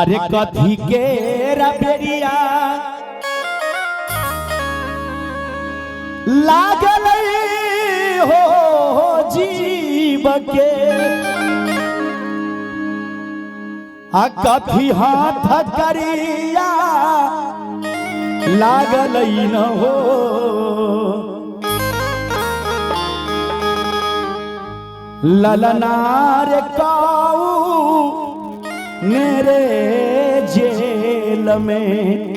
अरे कथी के रबेरिया लागल हो जीव के आ कथी हाथ करिया लागल न हो ललनार काऊ मेरे जेल में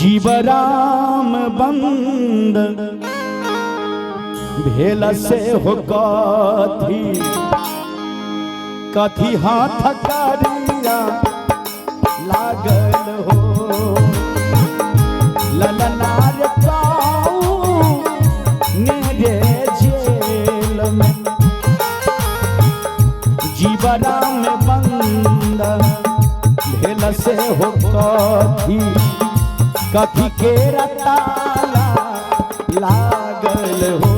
जीवराम बंद भेल से हो कथी कथी हाथ करिया लागल हो ललनार काऊ मेरे जेल में जीवराम बंद भेल से हो कथी कथी के रताला लागल हो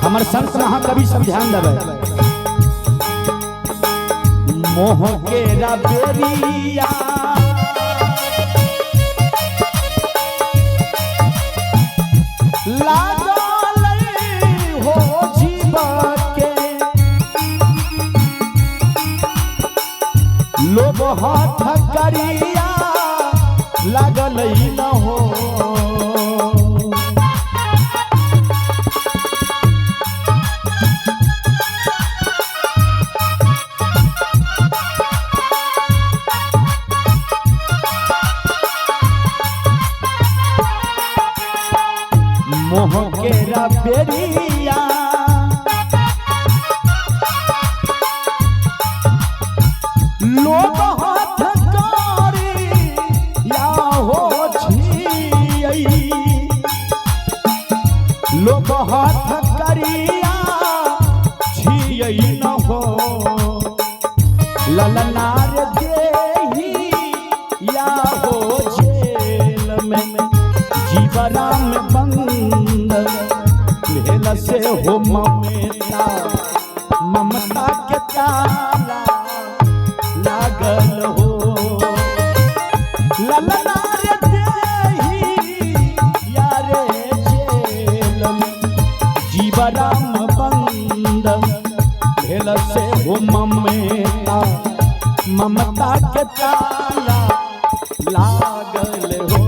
हमारे संत महाकवि सब ध्यान देवे मोह के रबेरिया लागल हो जीव के लोभ हाथ करिया लागल न हो मोह के रबेरिया लोभ हाथ करिया हो छियै लोभ हाथ करिया छियै न हो ललनार देही या हो जेल में जीवराम बंद भेल से हो ममता ममता के ताला लागल हो ललनार देही यारे जेल में जीवराम बंद भेल से हो ममता ममता के ताला लागल हो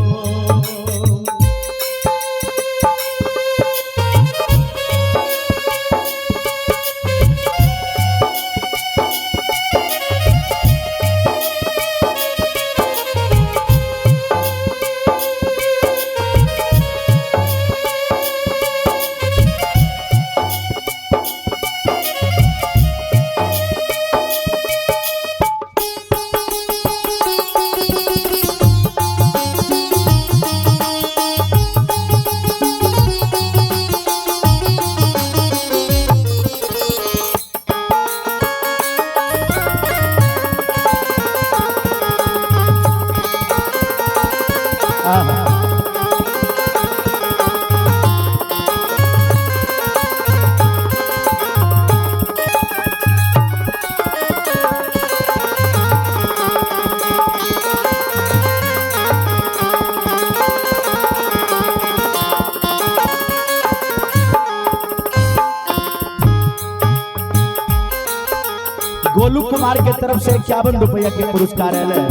गोलू कुमार के तरफ से 51 रुपया के पुरस्कार है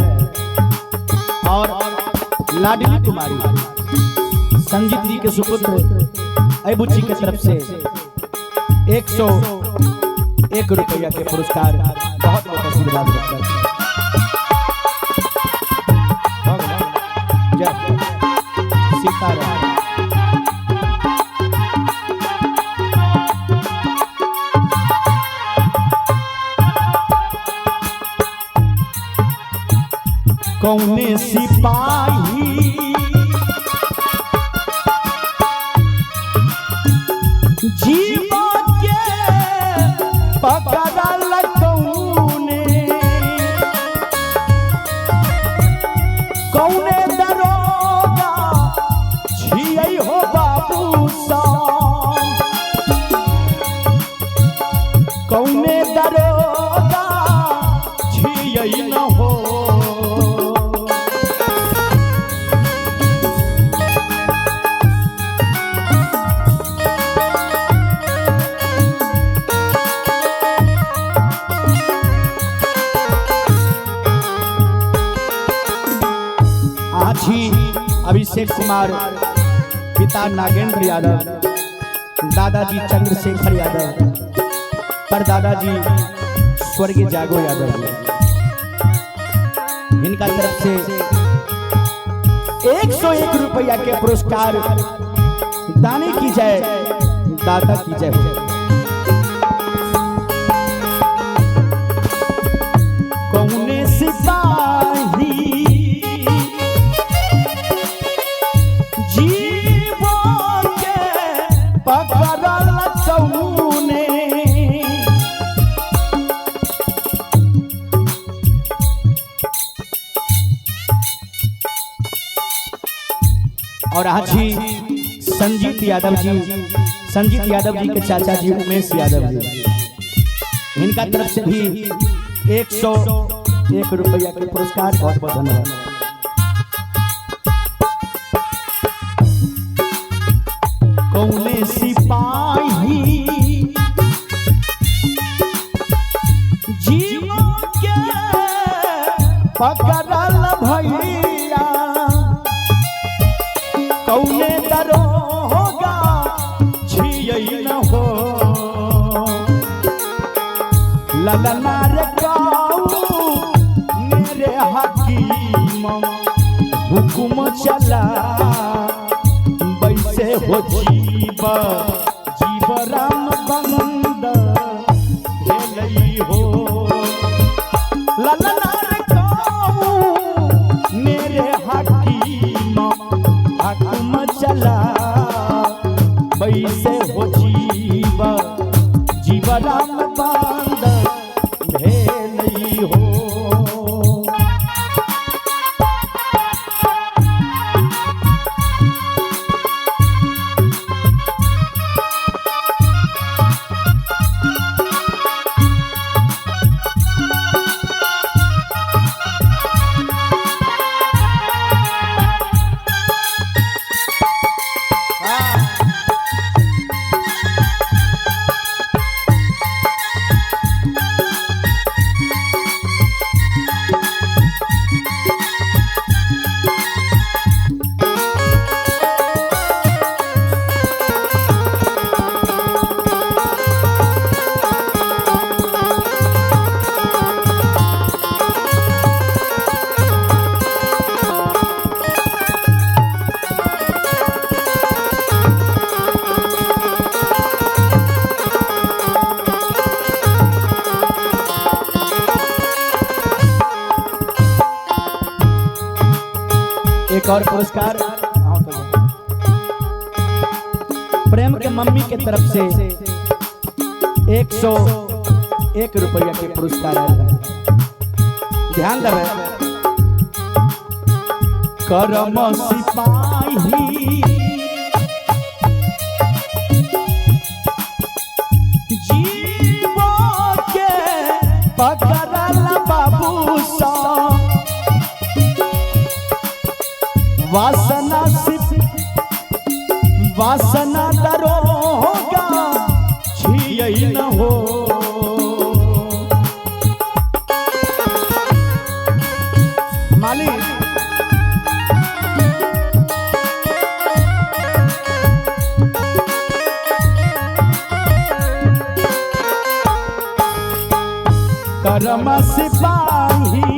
और लाडली कुमारी संजीत जी के सुपुत्र अबुची के तरफ से 101 रुपया के पुरस्कार बहुत बहुत आशीर्वाद। कौने सिपाही जीवन के पकड़ल कौने कौने दरोगा छियै हो बाबू साहब कौने दरोगा छियै न हो अभिषेक कुमार पिता नागेंद्र यादव दादाजी चंद्रशेखर यादव पर दादाजी स्वर्गीय जागो यादव इनका तरफ से 101 रुपया के पुरस्कार दानी की जय दादा की जय कौने सिपाही और आज ही संजीत यादव जी के चाचा जी उमेश यादव जी इनका तरफ से भी 101 रुपया के पुरस्कार बहुत बहुत धन्यवाद। कौने सिपाही जीवन के पकड़ल भैया कौने दरोगा छियै न हो ललना रे गाऊ मेरे हकीम हुकुम चला वैसे हो जीव राम बंद भेलई हो ललना रे गाऊ मेरे हकीम हुकुम चला वैसे हो जीव राम बंद भेलई हो। एक और पुरस्कार प्रेम के मम्मी के तरफ से 101 रुपया के पुरस्कार है। ध्यान देवे करम सिपाही जीव के पकड़ल बाबू साहब वासना दरोगा छियै न हो मालिक करम सिपाही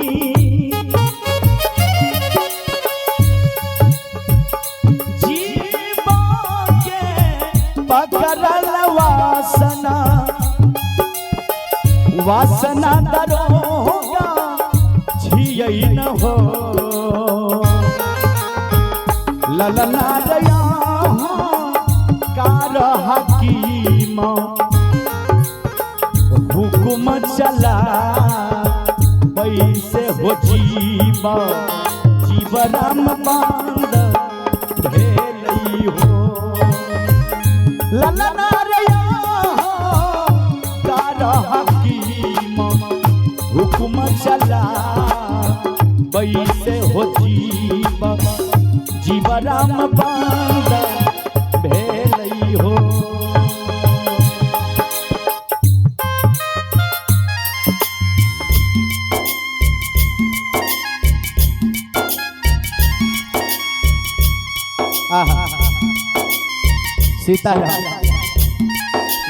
पकड़ल वासना दरोगा जियई न हो ललना रया कार हकीम हुकुम चला वैसे हो जीवा जीव राम बांध भेलई हो ललना रया कार हकीम हुकुम चला वैसे हो जीवा जीव राम बांध भेलई हो सीता है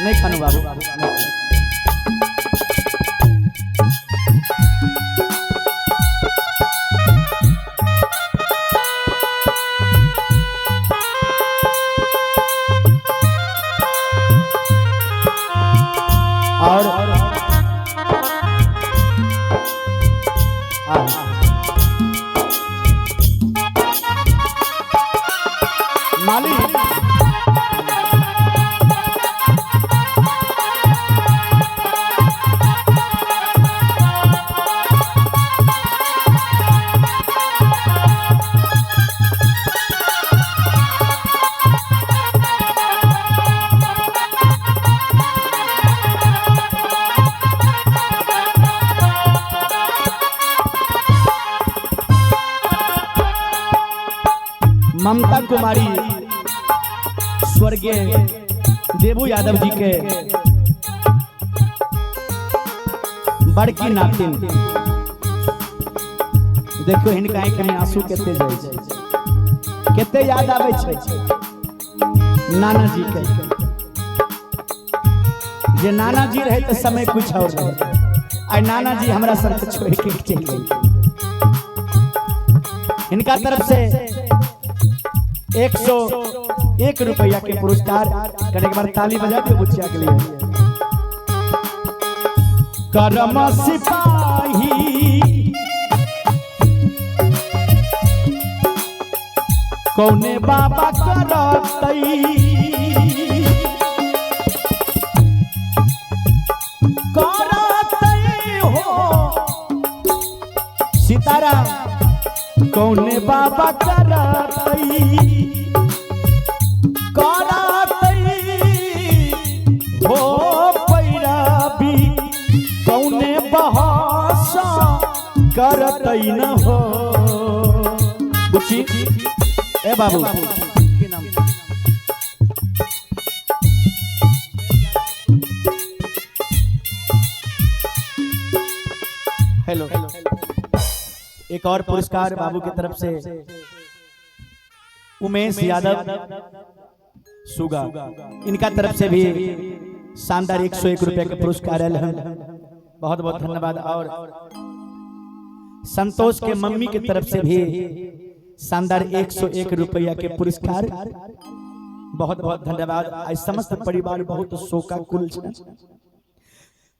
नहीं खानू बाबू और मालिक ममता कुमारी स्वर्गीय देवू यादव जी के बड़की नातिन देखो हिनका आंख में आंसू केते जाय छै केते याद आबै छै नाना जी के जे नाना जी रहे तो समय कुछ और रहे आई नाना जी हमरा सर के छोड़ के चल गए इनका तरफ से 101 रुपया के पुरस्कार करने के बाद ताली बजा के बुच्चिया के लिए करम सिपाही कौने बाबा करतई करतई हो सीताराम कौने बाबा करतई हो पैराबी कौने बहासा करतई न हो बुच्ची ए बाबू के नाम हेलो एक और पुरस्कार बाबू की तरफ से उमेश यादव सुगा इनका तरफ से भी शानदार 101 रुपए के पुरस्कार है बहुत बहुत धन्यवाद और संतोष के मम्मी की तरफ से भी शानदार 101 रुपया के पुरस्कार बहुत बहुत धन्यवाद आज समस्त परिवार बहुत शोकाकुल है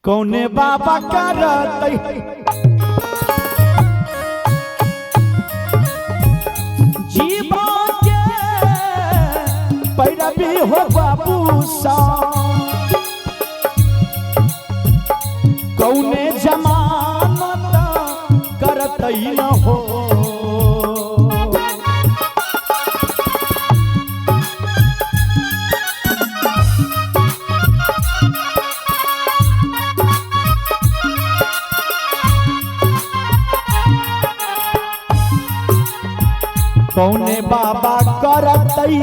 कौने बाबा करतई जीवा के पैरवी हो बाबू सा कौने जमानत करतई न हो कौने बाबा करतई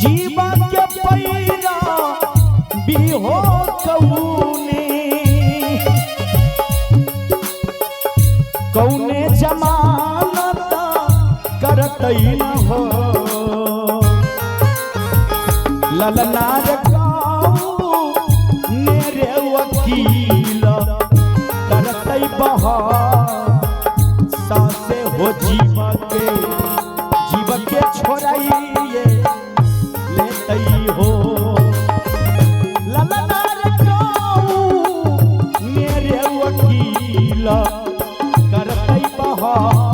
जीवा के पैरा भी हो कौने कौने जमानत करतई न हो ललना मेरे वकील करतई बहार सासे हो जीव के छोड़ाइए लेतई हो ललना हो